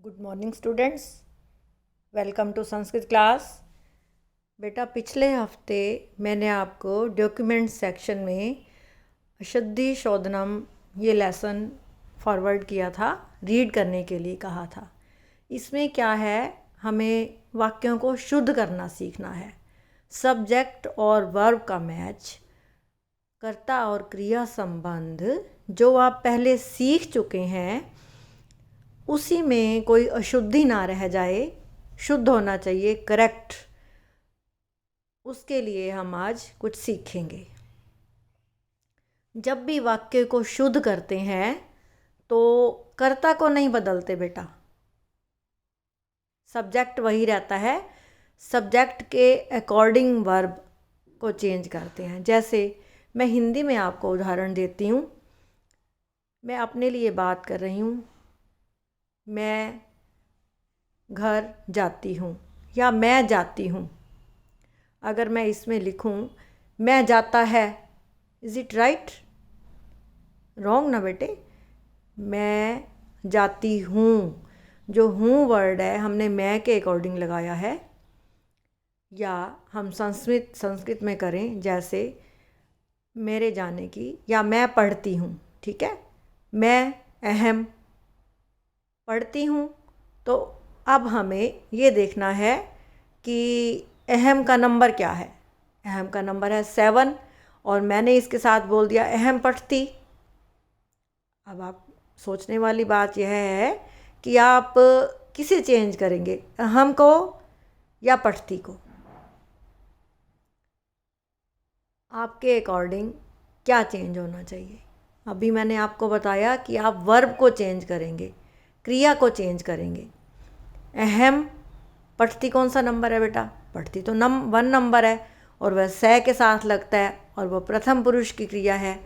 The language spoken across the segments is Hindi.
Good morning students, welcome to Sanskrit class. बेटा, पिछले हफ्ते मैंने आपको डॉक्यूमेंट सेक्शन में अशुद्धि शोधनम ये लेसन फॉरवर्ड किया था, रीड करने के लिए कहा था। इसमें क्या है, हमें वाक्यों को शुद्ध करना सीखना है। सब्जेक्ट और वर्ब का मैच, कर्ता और क्रिया संबंध जो आप पहले सीख चुके हैं उसी में कोई अशुद्धि ना रह जाए, शुद्ध होना चाहिए, करेक्ट। उसके लिए हम आज कुछ सीखेंगे। जब भी वाक्य को शुद्ध करते हैं तो कर्ता को नहीं बदलते बेटा, सब्जेक्ट वही रहता है। सब्जेक्ट के अकॉर्डिंग वर्ब को चेंज करते हैं। जैसे मैं हिंदी में आपको उदाहरण देती हूँ। मैं अपने लिए बात कर रही हूँ, मैं घर जाती हूँ या मैं जाती हूँ। अगर मैं इसमें लिखूँ मैं जाता है, इज़ इट राइट? रॉन्ग ना बेटे। मैं जाती हूँ, जो हूँ वर्ड है हमने मैं के अकॉर्डिंग लगाया है। या हम संस्कृत में करें, जैसे मेरे जाने की, या मैं पढ़ती हूँ। ठीक है, मैं अहम पढ़ती हूँ। तो अब हमें ये देखना है कि अहम का नंबर क्या है। अहम का नंबर है 7 और मैंने इसके साथ बोल दिया अहम पढ़ती। अब आप सोचने वाली बात यह है कि आप किसे चेंज करेंगे, अहम को या पढ़ती को? आपके अकॉर्डिंग क्या चेंज होना चाहिए? अभी मैंने आपको बताया कि आप वर्ब को चेंज करेंगे, क्रिया को चेंज करेंगे। अहम पढ़ती कौन सा नंबर है बेटा? पढ़ती तो 1 नंबर है और वह से के साथ लगता है और वह प्रथम पुरुष की क्रिया है।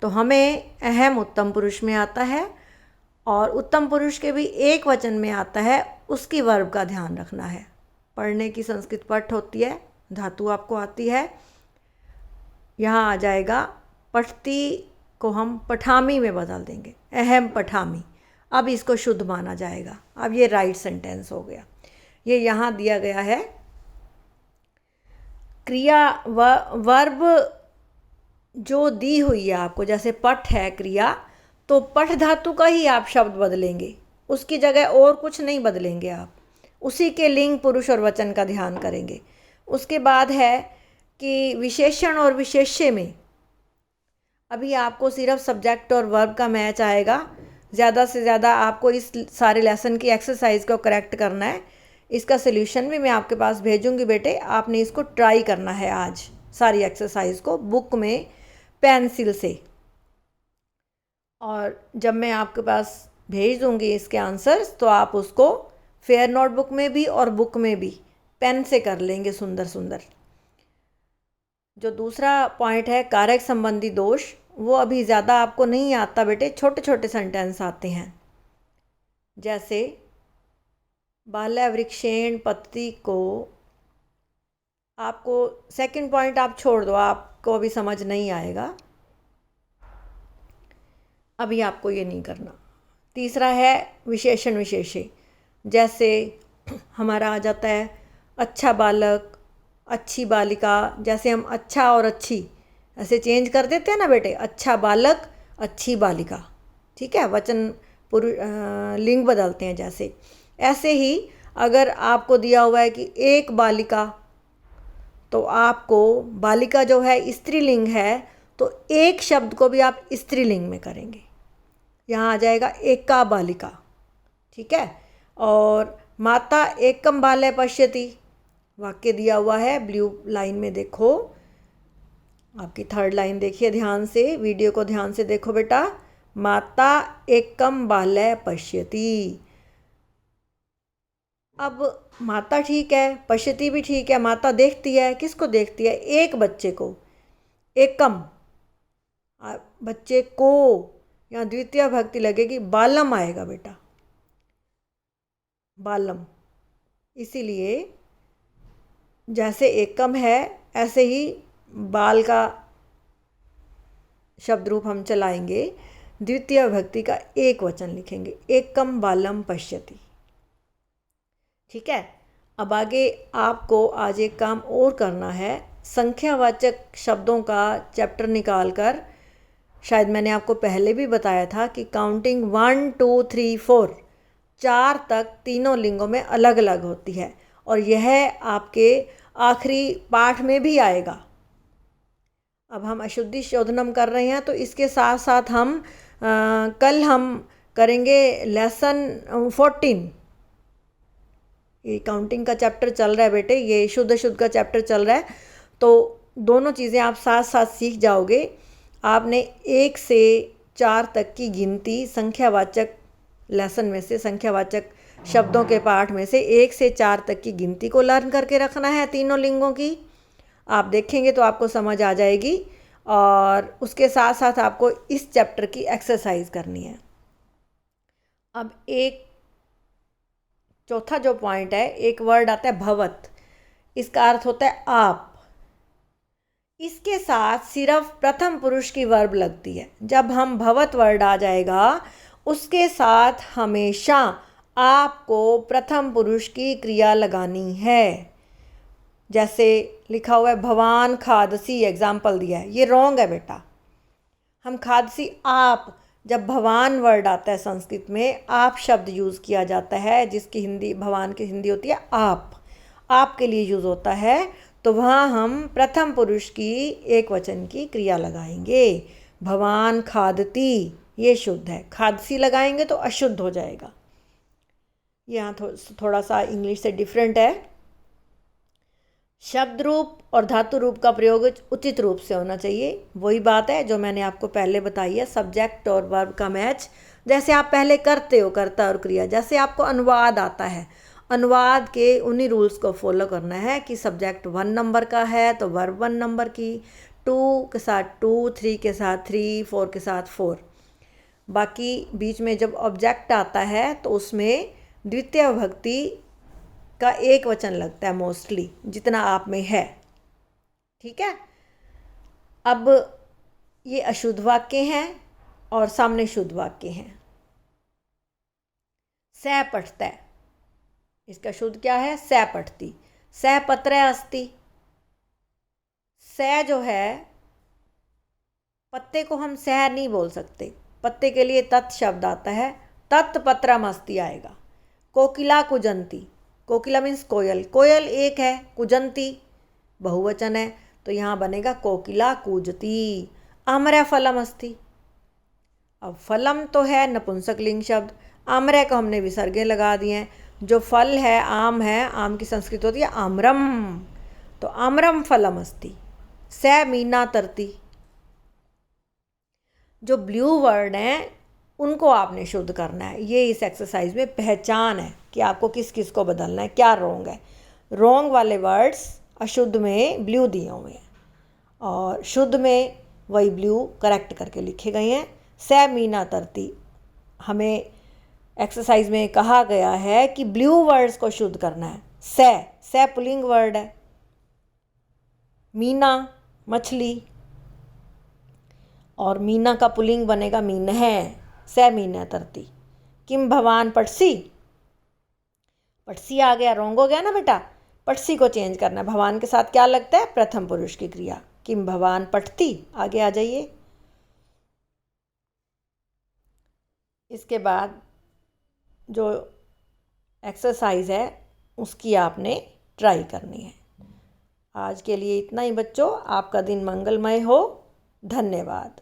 तो हमें अहम उत्तम पुरुष में आता है और उत्तम पुरुष के भी एक वचन में आता है, उसकी वर्ब का ध्यान रखना है। पढ़ने की संस्कृत पठ होती है, धातु आपको आती है। यहाँ आ जाएगा पढ़ती को हम पठामी में बदल देंगे, अहम पठामी। अब इसको शुद्ध माना जाएगा। अब ये राइट सेंटेंस हो गया। ये यहाँ दिया गया है क्रिया वर्ब जो दी हुई है आपको, जैसे पठ है क्रिया, तो पठ धातु का ही आप शब्द बदलेंगे, उसकी जगह और कुछ नहीं बदलेंगे आप। उसी के लिंग पुरुष और वचन का ध्यान करेंगे। उसके बाद है कि विशेषण और विशेष्य में अभी आपको सिर्फ सब्जेक्ट और वर्ब का मैच आएगा। ज़्यादा से ज़्यादा आपको इस सारे लेसन की एक्सरसाइज को करेक्ट करना है। इसका सल्यूशन भी मैं आपके पास भेजूंगी बेटे, आपने इसको ट्राई करना है आज सारी एक्सरसाइज को बुक में पेंसिल से। और जब मैं आपके पास भेज दूंगी इसके आंसर्स, तो आप उसको फेयर नोटबुक में भी और बुक में भी पेन से कर लेंगे सुंदर सुंदर। जो दूसरा पॉइंट है कारक संबंधी दोष, वो अभी ज़्यादा आपको नहीं आता बेटे, छोटे छोटे सेंटेंस आते हैं। जैसे बाल्या वृक्षेण पत्ती को, आपको सेकंड पॉइंट आप छोड़ दो, आपको अभी समझ नहीं आएगा, अभी आपको ये नहीं करना। तीसरा है विशेषण विशेष्य। जैसे हमारा आ जाता है अच्छा बालक, अच्छी बालिका। जैसे हम अच्छा और अच्छी ऐसे चेंज कर देते हैं ना बेटे, अच्छा बालक, अच्छी बालिका। ठीक है, वचन लिंग बदलते हैं जैसे। ऐसे ही अगर आपको दिया हुआ है कि एक बालिका, तो आपको बालिका जो है स्त्रीलिंग है, तो एक शब्द को भी आप स्त्रीलिंग में करेंगे। यहाँ आ जाएगा एका बालिका। ठीक है, और माता एकम बालय पश्यति, वाक्य दिया हुआ है ब्लू लाइन में, देखो आपकी 3rd लाइन देखिए ध्यान से, वीडियो को ध्यान से देखो बेटा। माता एकम बालय पश्यति। अब माता ठीक है, पश्यति भी ठीक है। माता देखती है, किसको देखती है? एक बच्चे को। एकम बच्चे को, यहाँ द्वितीय भक्ति लगेगी, बालम आएगा बेटा, बालम। इसीलिए जैसे एकम है ऐसे ही बाल का शब्द रूप हम चलाएंगे, द्वितीय भक्ति का एक वचन लिखेंगे, एकम बालम पश्यति। ठीक है। अब आगे आपको आज एक काम और करना है, संख्यावाचक शब्दों का चैप्टर निकाल कर, शायद मैंने आपको पहले भी बताया था कि काउंटिंग 1 2 3 4 4 तक तीनों लिंगों में अलग अलग होती है, और यह आपके आखिरी पाठ में भी आएगा। अब हम अशुद्धि शोधनम कर रहे हैं, तो इसके साथ साथ हम कल हम करेंगे लेसन 14। ये काउंटिंग का चैप्टर चल रहा है बेटे, ये शुद्ध अशुद्ध का चैप्टर चल रहा है, तो दोनों चीज़ें आप साथ साथ सीख जाओगे। आपने 1 से 4 तक की गिनती संख्यावाचक लेसन में से, संख्यावाचक शब्दों के पाठ में से 1 से 4 तक की गिनती को लर्न करके रखना है, तीनों लिंगों की। आप देखेंगे तो आपको समझ आ जाएगी, और उसके साथ साथ आपको इस चैप्टर की एक्सरसाइज करनी है। अब एक चौथा जो पॉइंट है, एक वर्ड आता है भवत, इसका अर्थ होता है आप। इसके साथ सिर्फ प्रथम पुरुष की वर्ब लगती है। जब हम भवत वर्ड आ जाएगा, उसके साथ हमेशा आपको प्रथम पुरुष की क्रिया लगानी है। जैसे लिखा हुआ है भवान खादसी, एग्जाम्पल दिया है, ये रॉन्ग है बेटा। हम खादसी आप, जब भवान वर्ड आता है संस्कृत में, आप शब्द यूज़ किया जाता है, जिसकी हिंदी भवान की हिंदी होती है आप के लिए यूज़ होता है, तो वहाँ हम प्रथम पुरुष की एक वचन की क्रिया लगाएंगे। भवान खादती, ये शुद्ध है। खादसी लगाएंगे तो अशुद्ध हो जाएगा। यहाँ थोड़ा सा इंग्लिश से डिफरेंट है। शब्द रूप और धातु रूप का प्रयोग उचित रूप से होना चाहिए। वही बात है जो मैंने आपको पहले बताई है, सब्जेक्ट और वर्ब का मैच। जैसे आप पहले करते हो, कर्ता और क्रिया। जैसे आपको अनुवाद आता है, अनुवाद के उन्हीं रूल्स को फॉलो करना है कि सब्जेक्ट 1 नंबर का है तो वर्ब 1 नंबर की, 2 के साथ 2, 3 के साथ 3, 4 के साथ 4। बाकी बीच में जब ऑब्जेक्ट आता है तो उसमें द्वितीय विभक्ति का एक वचन लगता है मोस्टली, जितना आप में है। ठीक है। अब ये अशुद्ध वाक्य हैं और सामने शुद्ध वाक्य हैं। सह पठता है, इसका शुद्ध क्या है? सह पठती। सह पत्र अस्ति। सह जो है, पत्ते को हम सह नहीं बोल सकते, पत्ते के लिए तत् शब्द आता है, तत्पत्रम अस्ति आएगा। कोकिला कुजंती, कोकिला मीन्स कोयल, कोयल एक है, कुजंती बहुवचन है, तो यहाँ बनेगा कोकिला कूजती। आम्र फलम अस्ति। अब फलम तो है नपुंसक लिंग शब्द, आम्र को हमने विसर्गे लगा दिए हैं। जो फल है, आम है, आम की संस्कृत होती है आम्रम, तो आम्रम फलम अस्ति। स मीना तरती। जो ब्लू वर्ड हैं उनको आपने शुद्ध करना है। ये इस एक्सरसाइज में पहचान है कि आपको किस किस को बदलना है, क्या रोंग है। रोंग वाले वर्ड्स अशुद्ध में ब्लू दिए हुए हैं और शुद्ध में वही ब्लू करेक्ट करके लिखे गए हैं। स मीना तरती, हमें एक्सरसाइज में कहा गया है कि ब्लू वर्ड्स को शुद्ध करना है। स पुल्लिंग वर्ड है, मीना मछली, और मीना का पुल्लिंग बनेगा मीनः, स मीना तरती। किम भवान पटसी, पटसी आ गया, रोंग हो गया ना बेटा। पटसी को चेंज करना है, भवान के साथ क्या लगता है? प्रथम पुरुष की क्रिया। किम भवान पठती, आगे आ जाइए। इसके बाद जो एक्सरसाइज है उसकी आपने ट्राई करनी है। आज के लिए इतना ही बच्चों, आपका दिन मंगलमय हो। धन्यवाद।